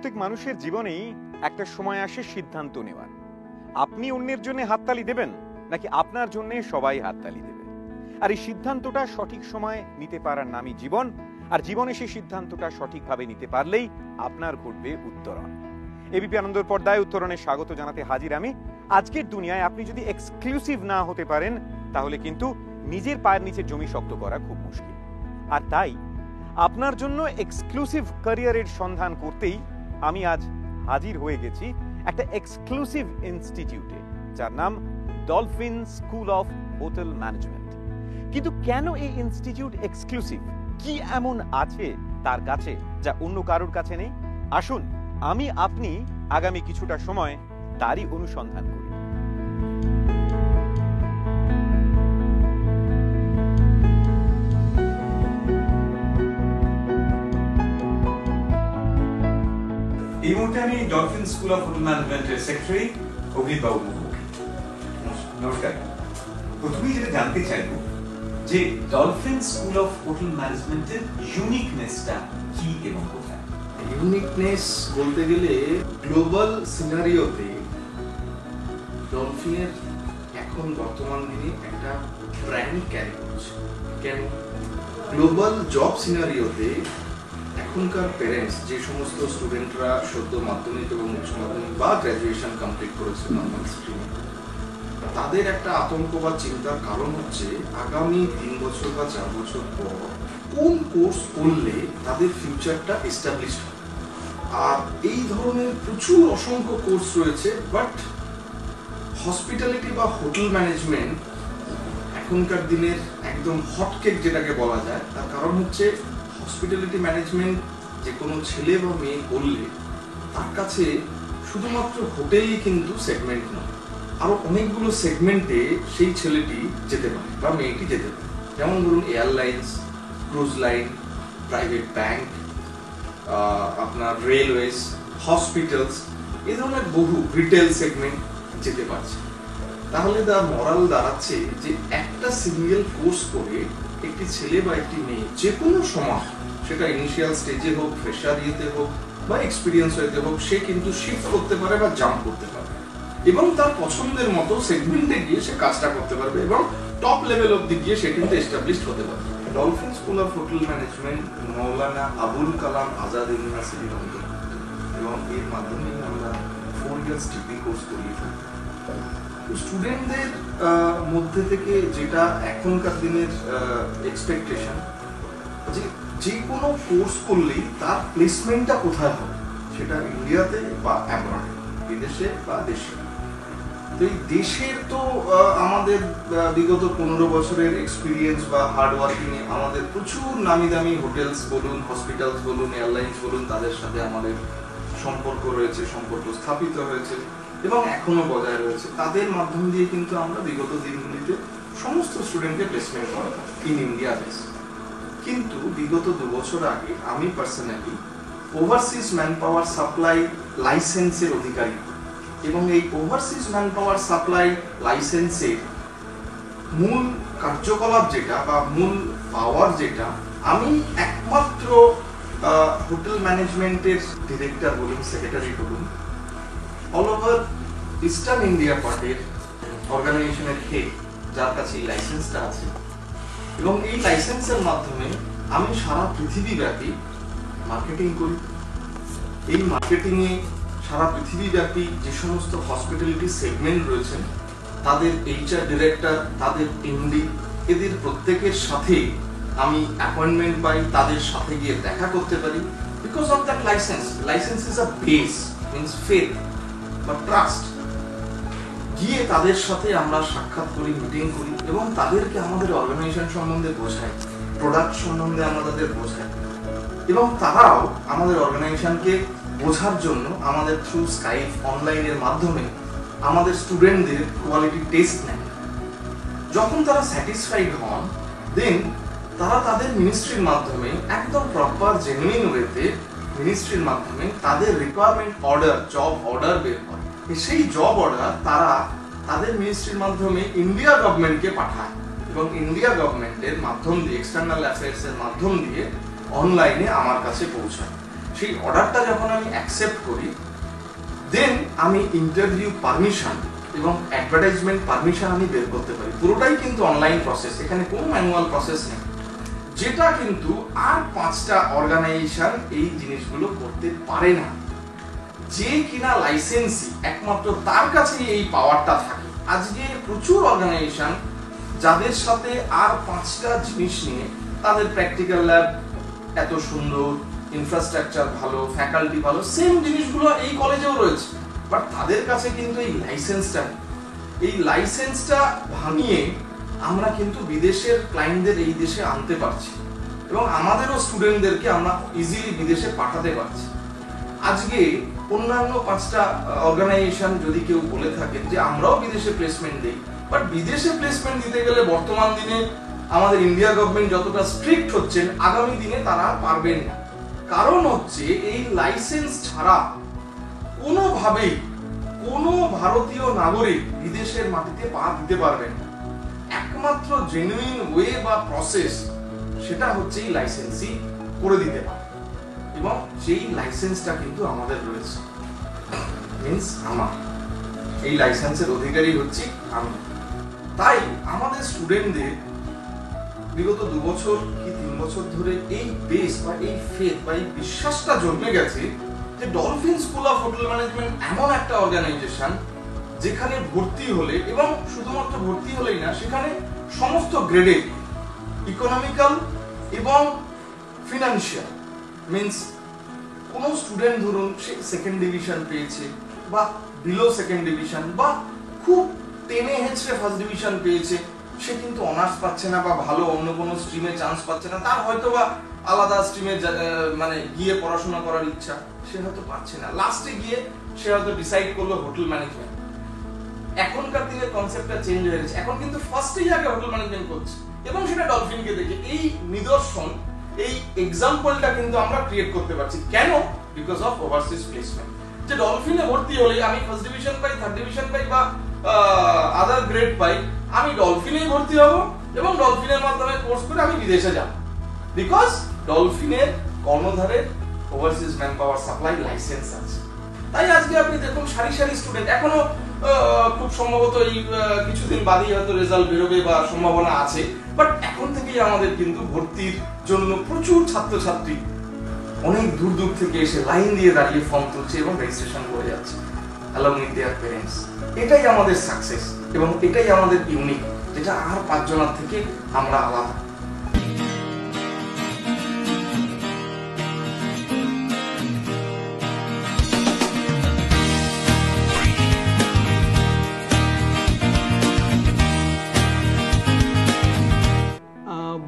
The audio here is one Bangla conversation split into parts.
প্রত্যেক মানুষের জীবনেই একটা সময় আসে সিদ্ধান্ত নেওয়ার। আপনি অন্যের জন্য হাততালি দেবেন নাকি আপনার জন্য সবাই হাততালি দেবে? আর এই সিদ্ধান্তটা সঠিক সময় নিতে পারার নামই জীবন। আর জীবনে সেই সিদ্ধান্তটা সঠিকভাবে নিতে পারলেই আপনার ঘটবে উত্তরণ। এবিপি আনন্দর পর্দায় উত্তরণে স্বাগত জানাতে হাজির আমি। আজকের দুনিয়ায় আপনি যদি এক্সক্লুসিভ না হতে পারেন তাহলে কিন্তু নিজের পায়ের নিচে জমি শক্ত করা খুব মুশকিল। আর তাই আপনার জন্য এক্সক্লুসিভ ক্যারিয়ারের সন্ধান করতেই আমি আজ হাজির হয়ে গেছি একটা এক্সক্লুসিভ ইনস্টিটিউটে, যার নাম dolphin school of hotel management. কিন্তু কেন এই ইনস্টিটিউট এক্সক্লুসিভ? কি এমন আছে তার কাছে যা অন্য কারোর কাছে নেই? আসুন আমি আপনি আগামী কিছুটা সময় তারই অনুসন্ধান করি। এই মুহূর্তে আমি ডলফিন স্কুল অফ হোটেল ম্যানেজমেন্টের সেক্রেটারি অভিজিৎ বাবু মুখোমুখি। নমস্কার। প্রথমেই যেটা জানতে চাইবো যে ডলফিন স্কুল অফ হোটেল ম্যানেজমেন্টের ইউনিকনেসটা কি এবং কোথায়? ইউনিকনেস বলতে গেলে গ্লোবাল সিনারিওতে ডলফিনের এখন বর্তমান দিনে একটা ব্র্যান্ড ক্যারি করছে। কেন? গ্লোবাল জব সিনারিওতে এখনকার প্যারেন্টস, যে সমস্ত স্টুডেন্টরা সদ্য মাধ্যমিক এবং উচ্চ মাধ্যমিক বা গ্র্যাজুয়েশন কমপ্লিট করেছে নর্মাল স্ট্রিমে, তাদের একটা আতঙ্ক বা চিন্তার কারণ হচ্ছে আগামী 3 বছর বা 4 বছর পর কোন কোর্স করলে তাদের ফিউচারটা এস্টাবলিশ হবে। আর এই ধরনের প্রচুর অসংখ্য কোর্স রয়েছে, বাট হসপিটালিটি বা হোটেল ম্যানেজমেন্ট এখনকার দিনের একদম হটকেক যেটাকে বলা যায়। তার কারণ হচ্ছে হসপিটালিটি ম্যানেজমেন্ট যে কোনো ছেলে বা মেয়ে করলে তার কাছে শুধুমাত্র হোটেলই কিন্তু সেগমেন্ট নয়, আরো অনেকগুলো সেগমেন্টে সেই ছেলেটি যেতে পারে বা মেয়েটি যেতে পারে। যেমন ধরুন airlines, cruise line, private bank, আপনার রেলওয়েজ, হসপিটালস, এই ধরনের বহু রিটেল সেগমেন্ট যেতে পারছে। তাহলে তার মরাল দাঁড়াচ্ছে যে একটা সিঙ্গেল কোর্স করে একটি ছেলে বা একটি মেয়ে যে কোনো সময়, সেটা ইনিশিয়াল স্টেজে হোক, ফ্রেশার ইয়েতে হোক বা এক্সপিরিয়েন্স হইতে হোক, সে কিন্তু শিফট করতে পারে বা জাম্প করতে পারে এবং তার পছন্দের মতো সেগমেন্টে গিয়ে সে কাজটা করতে পারবে এবং টপ লেভেল অবধি গিয়ে সে কিন্তু এস্টাবলিশড হতে পারবে। Dolphin school of hotel management Maulana Abul Kalam Azad ইউনিভার্সিটির অন্তর্গত এবং এর মাধ্যমে আমরা 4 ইয়ার্স ডিগ্রি কোর্স করিয়ে থাকি। স্টুডেন্টদের মধ্যে থেকে যেটা এখনকার দিনের এক্সপেকটেশন, যে কোনো কোর্স করলেই তার প্লেসমেন্টটা কোথায় হবে, সেটা ইন্ডিয়াতে বা অ্যাব্রডে, বিদেশে বা দেশে। তো এই দেশের তো আমাদের বিগত 15 বছরের এক্সপিরিয়েন্স বা হার্ড ওয়ার্কিং এ আমাদের প্রচুর নামি দামি হোটেলস বলুন, হসপিটালস বলুন, এয়ারলাইন্স বলুন, তাদের সাথে আমাদের সম্পর্ক রয়েছে, সম্পর্ক স্থাপিত হয়েছে এবং এখনো বজায় রয়েছে। তাদের মাধ্যম দিয়ে কিন্তু আমরা বিগত দিনগুলিতে সমস্ত স্টুডেন্টকে প্লেসমেন্ট করা ইন ইন্ডিয়া বেস। কিন্তু বিগত 2 বছর আগে আমি personally overseas manpower supply লাইসেন্সের অধিকারী এবং এই ওভারসিজ ম্যান পাওয়ার সাপ্লাই লাইসেন্সের মূল কার্যকলাপ যেটা বা মূল পাওয়ার যেটা, আমি একমাত্র হোটেল ম্যানেজমেন্টের ডিরেক্টর বলুন, সেক্রেটারি বলুন, অল ওভার ইস্টার্ন ইন্ডিয়া পার্টের অর্গানাইজেশনের হেড, যার কাছে এই লাইসেন্সটা আছে এবং এই লাইসেন্সের মাধ্যমে আমি সারা পৃথিবীব্যাপী মার্কেটিং করি। এই মার্কেটিংয়ে সারা পৃথিবীব্যাপী যে সমস্ত হসপিটালিটি সেগমেন্ট রয়েছেন তাদের এইচআর ডিরেক্টর, তাদের এমডি, এদের প্রত্যেকের সাথে আমি অ্যাপয়েন্টমেন্ট পাই, তাদের সাথে গিয়ে দেখা করতে পারি। Because of that licence, licence is a base, means faith বা ট্রাস্ট। গিয়ে তাদের সাথে আমরা সাক্ষাৎ করি, মিটিং করি এবং তাদেরকে আমাদের অর্গানাইজেশন সম্বন্ধে বোঝাই, প্রোডাক্ট সম্বন্ধে আমরা তাদের বোঝাই এবং তারাও আমাদের অর্গানাইজেশনকে বোঝার জন্য আমাদের থ্রু স্কাইপ অনলাইনের মাধ্যমে আমাদের স্টুডেন্টদের কোয়ালিটি টেস্ট নেয়। যখন তারা স্যাটিসফাইড হন, দেন তারা তাদের মিনিস্ট্রির মাধ্যমে একদম প্রপার জেনুইন ওয়েতে মিনিস্ট্রির মাধ্যমে তাদের রিকোয়ারমেন্ট অর্ডার, জব অর্ডার বের করে। সেই জব অর্ডার তারা তাদের মিনিস্ট্রির মাধ্যমে ইন্ডিয়া গভর্নমেন্টকে পাঠায় এবং ইন্ডিয়া গভর্নমেন্টের মাধ্যম দিয়ে, এক্সটার্নাল অ্যাফেয়ার্স এর মাধ্যম দিয়ে অনলাইনে আমার কাছে পৌঁছায়। সেই অর্ডারটা যখন আমি অ্যাকসেপ্ট করি, দেন আমি ইন্টারভিউ পারমিশন এবং অ্যাডভার্টাইজমেন্ট পারমিশন আমি বের করতে পারি। পুরোটাই কিন্তু অনলাইন প্রসেস, এখানে কোনো ম্যানুয়াল প্রসেস নেই, যেটা কিন্তু আর 5টা অর্গানাইজেশন এই জিনিসগুলো করতে পারে না। যে কিনা লাইসেন্সি, একমাত্র তার কাছেই এই পাওয়ারটা থাকে। আজকে প্রচুর অর্গানাইজেশন যাদের সাথে আর 5টা জিনিস নিয়ে, তাদের প্র্যাকটিক্যাল ল্যাব এত সুন্দর, ইনফ্রাস্ট্রাকচার ভালো, ফ্যাকাল্টি ভালো, সেম জিনিসগুলো এই কলেজেও রয়েছে, বাট তাদের কাছে কিন্তু এই লাইসেন্সটা নেই। এই লাইসেন্সটা ভাঙিয়ে আমরা কিন্তু বিদেশের ক্লায়েন্টদের এই দেশে আনতে পারছি এবং আমাদেরও স্টুডেন্টদেরকে আমরা ইজিলি বিদেশে পাঠাতে পারছি। আজকে অন্যান্য 5টা অর্গানাইজেশন যদি কেউ বলে থাকেন যে আমরাও বিদেশে প্লেসমেন্ট দিই, বাট বিদেশে প্লেসমেন্ট দিতে গেলে বর্তমান দিনে আমাদের ইন্ডিয়া গভর্নমেন্ট যতটা স্ট্রিক্ট হচ্ছেন, আগামী দিনে তারা পারবেন না। কারণ হচ্ছে এই লাইসেন্স ছাড়া কোনোভাবেই কোনো ভারতীয় নাগরিক বিদেশের মাটিতে পা দিতে পারবেন না। একমাত্র জেনুইন ওয়ে বা প্রসেস সেটা হচ্ছে এই লাইসেন্সই করে দিতে পারে, এবং সেই লাইসেন্সটা কিন্তু আমাদের রয়েছে, মিন্স আমার এই লাইসেন্সের অধিকারী হচ্ছে আমি। তাই আমাদের স্টুডেন্টদের বিগত 2 বছর কি 3 বছর ধরে এই বেস বা এই ফেথ বা এই বিশ্বাসটা জন্মে গেছে যে dolphin school of hotel management এমন একটা অর্গানাইজেশন যেখানে ভর্তি হলে, এবং শুধুমাত্র ভর্তি হলেই না, সেখানে সমস্ত গ্রেডে ইকোনমিক্যাল এবং ফিনান্সিয়াল, মিন্স কোনো স্টুডেন্ট ধরুন সে 2nd ডিভিশন পেয়েছে বা বিলো 2nd ডিভিশন বা খুব টেনে হেঁচড়ে 1st ডিভিশন পেয়েছে, সে কিন্তু অনার্স পাচ্ছে না বা ভালো অন্য কোনো স্ট্রিমে চান্স পাচ্ছে না, তার হয়তো বা আলাদা স্ট্রিমে মানে গিয়ে পড়াশোনা করার ইচ্ছা, সে হয়তো পাচ্ছে না, লাস্টে গিয়ে সে হয়তো ডিসাইড করলো হোটেল ম্যানেজমেন্ট। এখনকার দিনের কনসেপ্টটা চেঞ্জ হয়ে গেছে, এখন কিন্তু ফার্স্টেই আগে হোটেল ম্যানেজমেন্ট করছে এবং সেটা ডলফিনকে দেখে। এই নিদর্শন, এই এক্সাম্পলটা কিন্তু আমরা ক্রিয়েট করতে পারছি। কেন? Because of overseas placement. যে ডলফিনে ভর্তি হলে আমি 1st ডিভিশন পাই, 3rd ডিভিশন পাই বা আদার গ্রেড পাই, আমি ডলফিনেই ভর্তি হব এবং ডলফিনের মাধ্যমে কোর্স করে আমি বিদেশে যাব, বিকজ ডলফিনের কর্ণধারে overseas manpower supply licence আছে। তাই আজকে আপনি দেখুন সারি সারি স্টুডেন্ট, এখনো খুব সম্ভবত এই কিছুদিন বাদেই হয়তো রেজাল্ট বেরোবে বা সম্ভাবনা আছে, বাট এখন থেকেই আমাদের কিন্তু ভর্তির জন্য প্রচুর ছাত্রছাত্রী অনেক দূর দূর থেকে এসে লাইন দিয়ে দাঁড়িয়ে ফর্ম তুলছে এবং রেজিস্ট্রেশন করে যাচ্ছে along with their parents। এটাই আমাদের সাকসেস এবং এটাই আমাদের ইউনিক, যেটা আর 5 জনের থেকে আমরা আলাদা।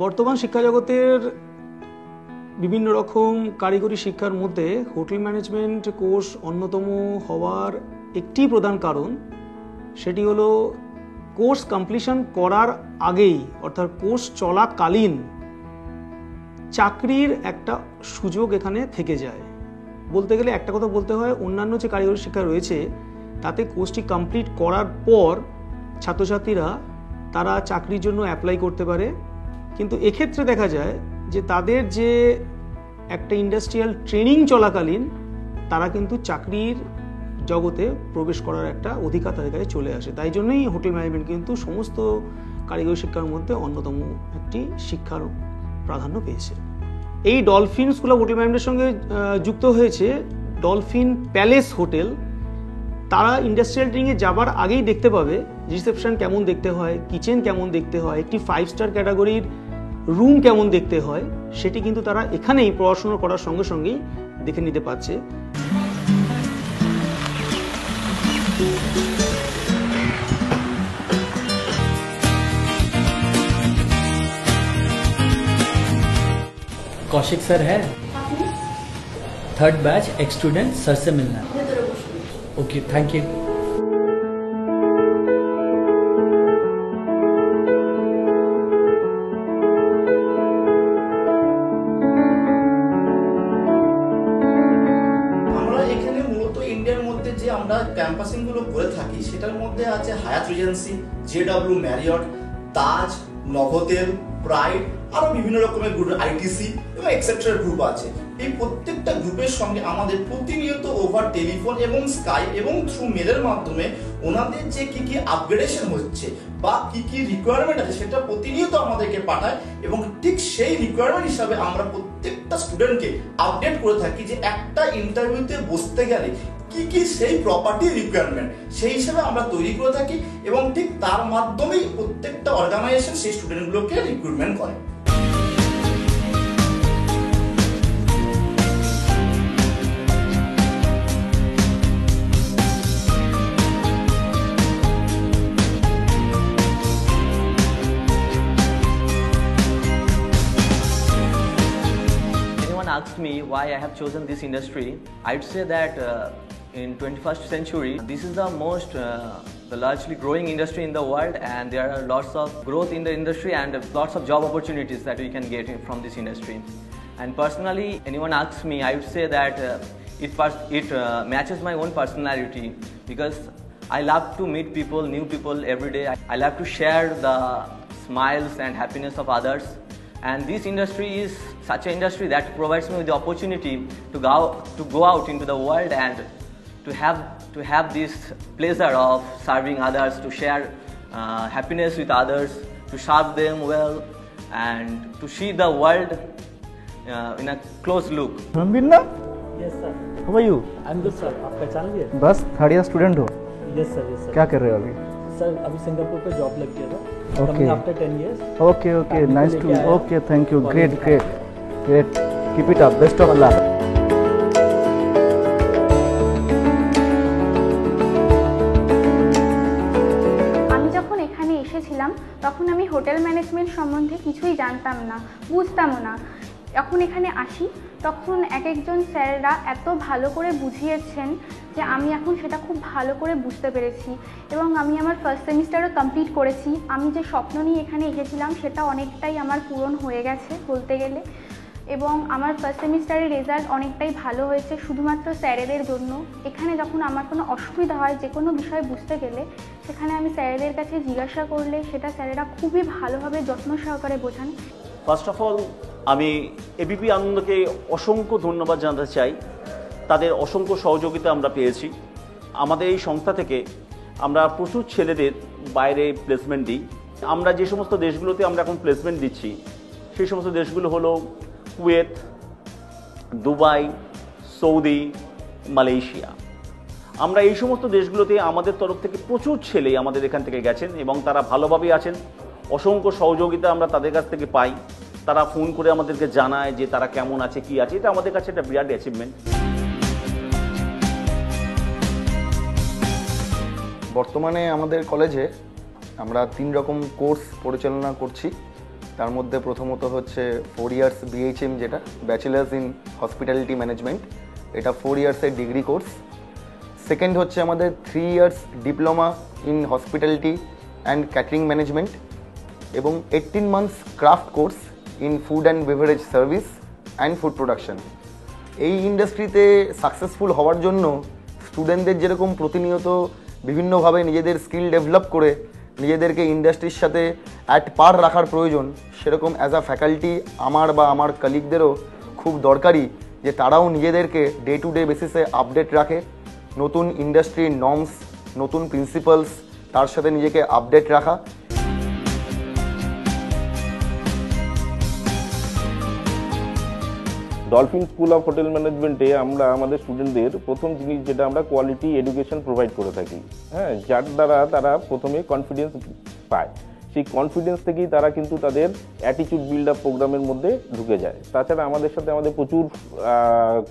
বর্তমান শিক্ষা জগতের বিভিন্ন রকম কারিগরি শিক্ষার মধ্যে হোটেল ম্যানেজমেন্ট কোর্স অন্যতম হওয়ার একটি প্রধান কারণ, সেটি হলো কোর্স কমপ্লিশন করার আগেই অর্থাৎ কোর্স চলাকালীন চাকরির একটা সুযোগ এখানে থেকে যায়। বলতে গেলে একটা কথা বলতে হয়, অন্যান্য যে কারিগরি শিক্ষা রয়েছে তাতে কোর্সটি কমপ্লিট করার পর ছাত্রছাত্রীরা তারা চাকরির জন্য অ্যাপ্লাই করতে পারে, কিন্তু এক্ষেত্রে দেখা যায় যে তাদের যে একটা ইন্ডাস্ট্রিয়াল ট্রেনিং চলাকালীন তারা কিন্তু চাকরির জগতে প্রবেশ করার একটা অধিকার তাদের কাছে চলে আসে। তাই জন্যই হোটেল ম্যানেজমেন্ট কিন্তু সমস্ত কারিগরি শিক্ষার মধ্যে অন্যতম একটি শিক্ষার প্রাধান্য পেয়েছে। এই ডলফিন স্কুল অফ হোটেল ম্যানেজমেন্টের সঙ্গে যুক্ত হয়েছে ডলফিন প্যালেস হোটেল। তারা ইন্ডাস্ট্রিয়াল ট্রেনিংয়ে যাবার আগেই দেখতে পাবে রিসেপশন কেমন দেখতে হয়, কিচেন কেমন দেখতে হয়, একটি 5 স্টার ক্যাটাগরির রুম কেমন দেখতে হয়, সেটি কিন্তু তারা এখানেই পড়াশোনা করার সঙ্গে সঙ্গেই দেখে নিতে পারছে। कौशिक सर है, 3rd batch x student sir से मिलना। Okay, thank you. আমরা ক্যাম্পাসিং গুলো করে থাকি সেটার মধ্যে আছে হায়াত রিজেন্সি, জেডব্লিউ ম্যারিয়ট, তাজ, নভোতেল, প্রাইড, আরো বিভিন্ন রকমের গ্রুপ, আইটিসি এবং এক্সেট্রা গ্রুপ আছে। এই প্রত্যেকটা গ্রুপের সঙ্গে আমাদের প্রতিনিয়ত ওভার টেলিফোন এবং স্কাইপ এবং থ্রু মেলের মাধ্যমে ওনাদের যে কি কি আপগ্রেডেশন হচ্ছে বা কি কি রিকোয়ারমেন্ট আছে সেটা প্রতিনিয়ত আমাদেরকে পাঠায়, এবং ঠিক সেই রিকোয়ারমেন্ট হিসাবে আমরা প্রত্যেকটা স্টুডেন্টকে আপডেট করে থাকি যে একটা ইন্টারভিউতে বসতে গেলে কি কি সেই প্রপার্টি রিকোয়ারমেন্ট সেই হিসাবে আমরা তৈরি করে থাকি, এবং ঠিক তার মাধ্যমেই প্রত্যেকটা অর্গানাইজেশন সেই স্টুডেন্টগুলোকে রিক্রুটমেন্ট করে। Asked me why I have chosen this industry, I'd say that in 21st century this is the most the largely growing industry in the world, and there are lots of growth in the industry and lots of job opportunities that we can get from this industry. And personally, anyone asks me, I would say that it matches my own personality, because I love to meet people, new people every day. I love to share the smiles and happiness of others. And this industry is such an industry that provides me with the opportunity to go out into the world and to have this pleasure of serving others, to share happiness with others, to serve them well, and to see the world in a close look. Ranbir ना, Yes sir. how are you? I'm good sir. आप पहचान लिए? बस थर्ड ईयर स्टूडेंट हो? Yes sir. Yes sir. क्या कर रहे हो अभी? सर अभी सिंगापुर पे जॉब लग गया था. Okay. Coming after 10 years. Okay okay, Family nice को टू, लेके आया। Okay thank you, College great दिखा ग्रेट दिया। Great, keep it up, best of luck. আমি যখন এখানে এসেছিলাম তখন আমি হোটেল ম্যানেজমেন্ট সম্বন্ধে কিছুই জানতাম না, বুঝতামও না। যখন এখানে আসি তখন এক একজন স্যাররা এত ভালো করে বুঝিয়েছেন যে আমি এখন সেটা খুব ভালো করে বুঝতে পেরেছি, এবং আমি আমার ফার্স্ট সেমিস্টারও কমপ্লিট করেছি। আমি যে স্বপ্ন নিয়ে এখানে এসেছিলাম সেটা অনেকটাই আমার পূরণ হয়ে গেছে বলতে গেলে, এবং আমার ফার্স্ট সেমিস্টারের রেজাল্ট অনেকটাই ভালো হয়েছে শুধুমাত্র স্যারেদের জন্য। এখানে যখন আমার কোনো অসুবিধা হয় যে কোনো বিষয় বুঝতে গেলে, সেখানে আমি স্যারেদের কাছে জিজ্ঞাসা করলে সেটা স্যারেরা খুবই ভালোভাবে যত্ন সহকারে বোঝান। ফার্স্ট অফ অল আমি এবিপি আনন্দকে অসংখ্য ধন্যবাদ জানাতে চাই। তাদের অসংখ্য সহযোগিতা আমরা পেয়েছি। আমাদের এই সংস্থা থেকে আমরা প্রচুর ছেলেদের বাইরে প্লেসমেন্ট দিই। আমরা যে সমস্ত দেশগুলোতে আমরা এখন প্লেসমেন্ট দিচ্ছি সেই সমস্ত দেশগুলো হলো কুয়েত, দুবাই, সৌদি, মালয়েশিয়া। আমরা এই সমস্ত দেশগুলোতে আমাদের তরফ থেকে প্রচুর ছেলে আমাদের এখান থেকে গেছেন এবং তারা ভালোভাবেই আছেন। অসংখ্য সহযোগিতা আমরা তাদের কাছ থেকে পাই। তারা ফোন করে আমাদেরকে জানায় যে তারা কেমন আছে, কি আছে। এটা আমাদের কাছে একটা বিরাট অ্যাচিভমেন্ট। বর্তমানে আমাদের কলেজে আমরা 3 রকম কোর্স পরিচালনা করছি। তার মধ্যে প্রথমত হচ্ছে 4 ইয়ার্স BHM, যেটা ব্যাচেলার্স ইন হসপিটালিটি ম্যানেজমেন্ট, এটা 4 ইয়ার্সের ডিগ্রি কোর্স। সেকেন্ড হচ্ছে আমাদের 3 years diploma in hospitality and catering management এবং 18 months craft course in food and beverage service and food production. এই ইন্ডাস্ট্রিতে সাকসেসফুল হওয়ার জন্য স্টুডেন্টদের যেরকম প্রতিনিয়ত বিভিন্নভাবে নিজেদের স্কিল ডেভেলপ করে নিজেদেরকে ইন্ডাস্ট্রির সাথে অ্যাট পার রাখার প্রয়োজন, সেরকম অ্যাজ আ ফ্যাকাল্টি আমার বা আমার কলিগদেরও খুব দরকারি যে তারাও নিজেদেরকে ডে টু ডে বেসিসে আপডেট রাখে, নতুন ইন্ডাস্ট্রির নর্মস, নতুন প্রিন্সিপালস, তার সাথে নিজেকে আপডেট রাখা। ডলফিন স্কুল অফ হোটেল ম্যানেজমেন্টে আমরা আমাদের স্টুডেন্টদের প্রথম জিনিস যেটা আমরা কোয়ালিটি এডুকেশন প্রোভাইড করে থাকি, হ্যাঁ, যার দ্বারা তারা প্রথমে কনফিডেন্স পায়। সেই কনফিডেন্স থেকেই তারা কিন্তু তাদের অ্যাটিটিউড বিল্ড আপ প্রোগ্রামের মধ্যে ঢুকে যায়। তাছাড়া আমাদের সাথে আমাদের প্রচুর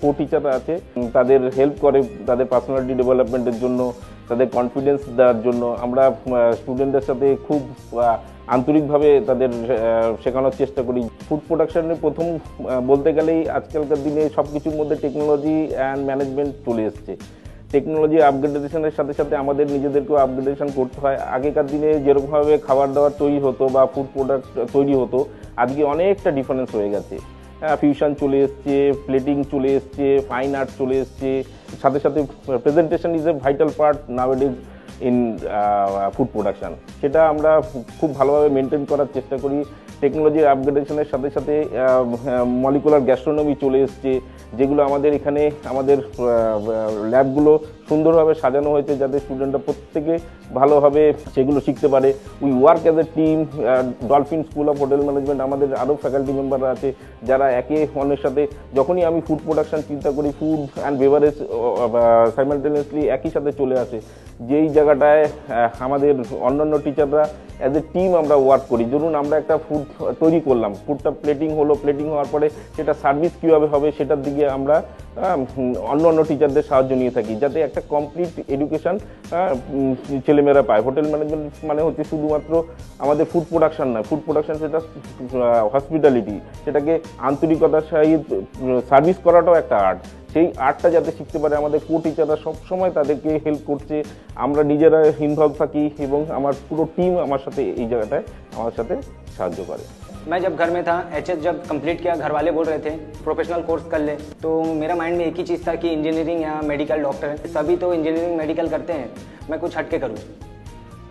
কো টিচাররা আছে, তাদের হেল্প করে তাদের পার্সোনালিটি ডেভেলপমেন্টের জন্য, তাদের কনফিডেন্স দেওয়ার জন্য। আমরা স্টুডেন্টদের সাথে খুব আন্তরিকভাবে তাদের শেখানোর চেষ্টা করি। ফুড প্রোডাকশনের প্রথম বলতে গেলেই আজকালকার দিনে সব কিছুর মধ্যে টেকনোলজি অ্যান্ড ম্যানেজমেন্ট চলে এসছে। টেকনোলজি আপগ্রেডেশনের সাথে সাথে আমাদের নিজেদেরকেও আপগ্রেডেশন করতে হয়। আগেকার দিনে যেরকমভাবে খাবার দাবার তৈরি হতো বা ফুড প্রোডাক্ট তৈরি হতো, আজকে অনেকটা ডিফারেন্স হয়ে গেছে। ফিউশন চলে এসছে, প্লেটিং চলে এসছে, ফাইন আর্ট চলে এসছে, সাথে সাথে presentation is a vital part নাওয়াডেজ in food production. সেটা আমরা খুব ভালোভাবে মেনটেন করার চেষ্টা করি। টেকনোলজির আপগ্রেডেশনের সাথে সাথে মলিকুলার গ্যাস্ট্রোনমি চলে এসছে, যেগুলো আমাদের এখানে আমাদের ল্যাবগুলো সুন্দরভাবে সাজানো হয়েছে যাতে স্টুডেন্টরা প্রত্যেকে ভালোভাবে সেগুলো শিখতে পারে। We work as a team. Dolphin school of hotel management আমাদের আরও ফ্যাকাল্টি মেম্বাররা আছে যারা একে অন্যের সাথে, যখনই আমি ফুড প্রোডাকশন চিন্তা করি, ফুড অ্যান্ড বেভারেজ সাইমালটেনিয়াসলি একই সাথে চলে আসে, যেই জায়গাটায় আমাদের অন্যান্য টিচাররা অ্যাজ এ টিম আমরা ওয়ার্ক করি। ধরুন আমরা একটা ফুড তৈরি করলাম, ফুডটা প্লেটিং হলো, প্লেটিং হওয়ার পরে সেটা সার্ভিস কীভাবে হবে সেটার দিকে আমরা অন্য টিচারদের সাহায্য নিয়ে থাকি, যাতে একটা কমপ্লিট এডুকেশন ছেলেমেয়েরা পায়। হোটেল ম্যানেজমেন্ট মানে হচ্ছে শুধুমাত্র আমাদের ফুড প্রোডাকশন নয়, ফুড প্রোডাকশন সেটা হসপিটালিটি, সেটাকে আন্তরিকতার সহিত সার্ভিস করাটাও একটা আর্ট। সেই আর্টটা যাতে শিখতে পারে আমাদের কো টিচাররা সবসময় তাদেরকে হেল্প করছে, আমরা নিজেরা ইনভলভ থাকি এবং আমার পুরো টিম আমার সাথে এই জায়গাটায় আমার সাথে সাহায্য করে। मैं जब घर में था, एचएस जब कंप्लीट किया, घर वाले बोल रहे थे प्रोफेशनल कोर्स कर ले, तो मेरा माइंड में एक ही चीज़ था कि इंजीनियरिंग या मेडिकल डॉक्टर है, सभी तो इंजीनियरिंग मेडिकल करते हैं, मैं कुछ हट के करूँ।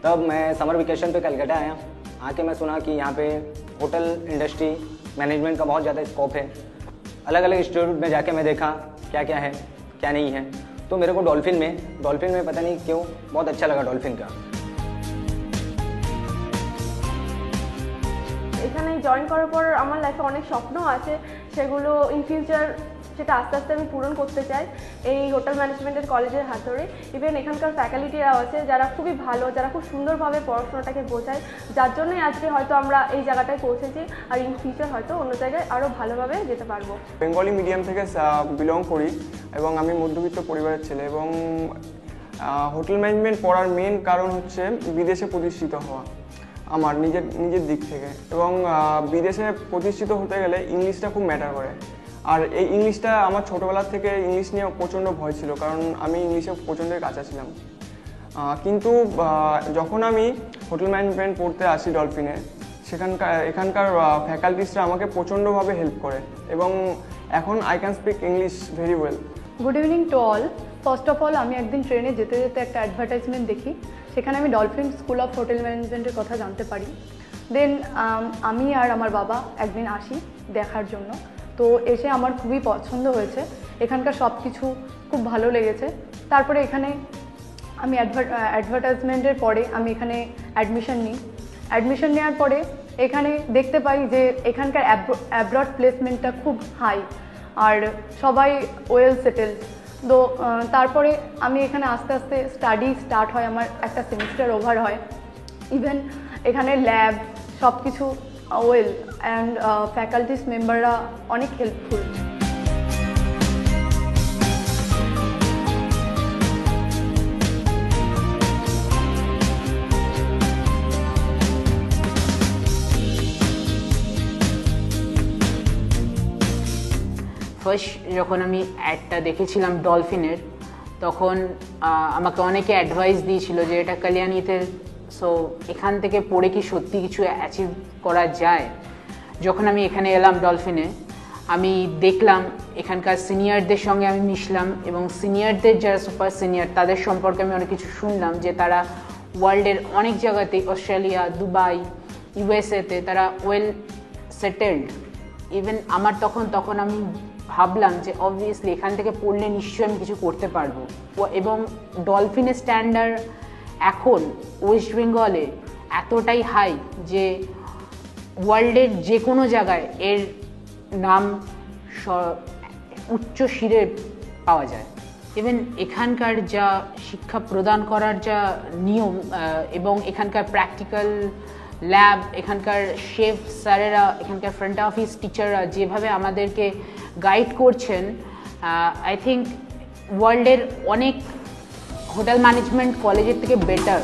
तब मैं समर वेकेशन पे कलकत्ता आया, आके मैं सुना कि यहाँ पे होटल इंडस्ट्री मैनेजमेंट का बहुत ज़्यादा स्कोप है। अलग अलग इंस्टीट्यूट में जाके मैं देखा क्या क्या है क्या नहीं है, तो मेरे को डॉल्फिन में पता नहीं क्यों बहुत अच्छा लगा डॉल्फिन का। এখানে জয়েন করার পর আমার লাইফে অনেক স্বপ্ন আছে, সেগুলো ইন ফিউচার সেটা আস্তে আস্তে আমি পূরণ করতে চাই এই হোটেল ম্যানেজমেন্টের কলেজের হাত ধরে। ইভেন এখানকার ফ্যাকাল্টিরাও আছে যারা খুবই ভালো, যারা খুব সুন্দরভাবে পড়াশোনাটাকে বোঝায়, যার জন্যই আজকে হয়তো আমরা এই জায়গাটায় পৌঁছেছি, আর ইন ফিউচার হয়তো অন্য জায়গায় আরও ভালোভাবে যেতে পারবো। বেঙ্গলি মিডিয়াম থেকে বিলং করি এবং আমি মধ্যবিত্ত পরিবারের ছেলে, এবং হোটেল ম্যানেজমেন্ট পড়ার মেন কারণ হচ্ছে বিদেশে প্রতিষ্ঠিত হওয়া আমার নিজের দিক থেকে, এবং বিদেশে প্রতিষ্ঠিত হতে গেলে ইংলিশটা খুব ম্যাটার করে। আর এই ইংলিশটা আমার ছোটোবেলার থেকে ইংলিশ নিয়ে প্রচণ্ড ভয় ছিল, কারণ আমি ইংলিশে প্রচণ্ডই কাঁচা ছিলাম। কিন্তু যখন আমি হোটেল ম্যানেজমেন্ট পড়তে আসি ডলফিনে, এখানকার ফ্যাকাল্টিসরা আমাকে প্রচণ্ডভাবে হেল্প করে, এবং এখন I can speak English very well. Good evening to all. First of all, আমি একদিন ট্রেনে যেতে যেতে একটা অ্যাডভার্টাইজমেন্ট দেখি, সেখানে আমি ডলফিন স্কুল অফ হোটেল ম্যানেজমেন্টের কথা জানতে পারি। দেন আমি আর আমার বাবা একদিন আসি দেখার জন্য, তো এসে আমার খুবই পছন্দ হয়েছে, এখানকার সব কিছু খুব ভালো লেগেছে। তারপরে এখানে আমি অ্যাডভার্টাইজমেন্টের পরে আমি এখানে অ্যাডমিশন নিই। অ্যাডমিশন নেওয়ার পরে এখানে দেখতে পাই যে এখানকার অ্যাব্রড প্লেসমেন্টটা খুব হাই, আর সবাই ওয়েল সেটেলড। তো তারপরে আমি এখানে আস্তে আস্তে স্টাডি স্টার্ট হয়, আমার একটা সেমিস্টার ওভার হয়। ইভেন এখানে ল্যাব সব কিছু ওয়েল, অ্যান্ড ফ্যাকাল্টিস মেম্বাররা অনেক হেল্পফুল। ফার্স্ট যখন আমি অ্যাডটা দেখেছিলাম ডলফিনের, তখন আমাকে অনেকে অ্যাডভাইস দিয়েছিল যে এটা কল্যাণীতে, সো এখান থেকে পড়ে কি সত্যি কিছু অ্যাচিভ করা যায়। যখন আমি এখানে এলাম ডলফিনে, আমি দেখলাম এখানকার সিনিয়রদের সঙ্গে আমি মিশলাম, এবং সিনিয়রদের যারা সুপার সিনিয়র তাদের সম্পর্কে আমি অনেক কিছু শুনলাম, যে তারা ওয়ার্ল্ডের অনেক জায়গাতে, অস্ট্রেলিয়া, দুবাই, ইউএসএতে তারা ওয়েল সেটেলড। ইভেন আমার তখন আমি ভাবলাম যে অবভিয়াসলি এখান থেকে পড়লে নিশ্চয়ই আমি কিছু করতে পারবো। এবং ডলফিনের স্ট্যান্ডার্ড এখন ওয়েস্ট বেঙ্গলে এতটাই হাই যে ওয়ার্ল্ডের যে কোনো জায়গায় এর নাম উচ্চ শিরে পাওয়া যায়। ইভেন এখানকার যা শিক্ষা প্রদান করার যা নিয়ম, এবং এখানকার প্র্যাকটিক্যাল ল্যাব, এখানকার শেফ স্যারেরা, এখানকার ফ্রন্ট অফিস টিচাররা যেভাবে আমাদেরকে গাইড করছেন, আই থিঙ্ক ওয়ার্ল্ডের অনেক হোটেল ম্যানেজমেন্ট কলেজের থেকে বেটার।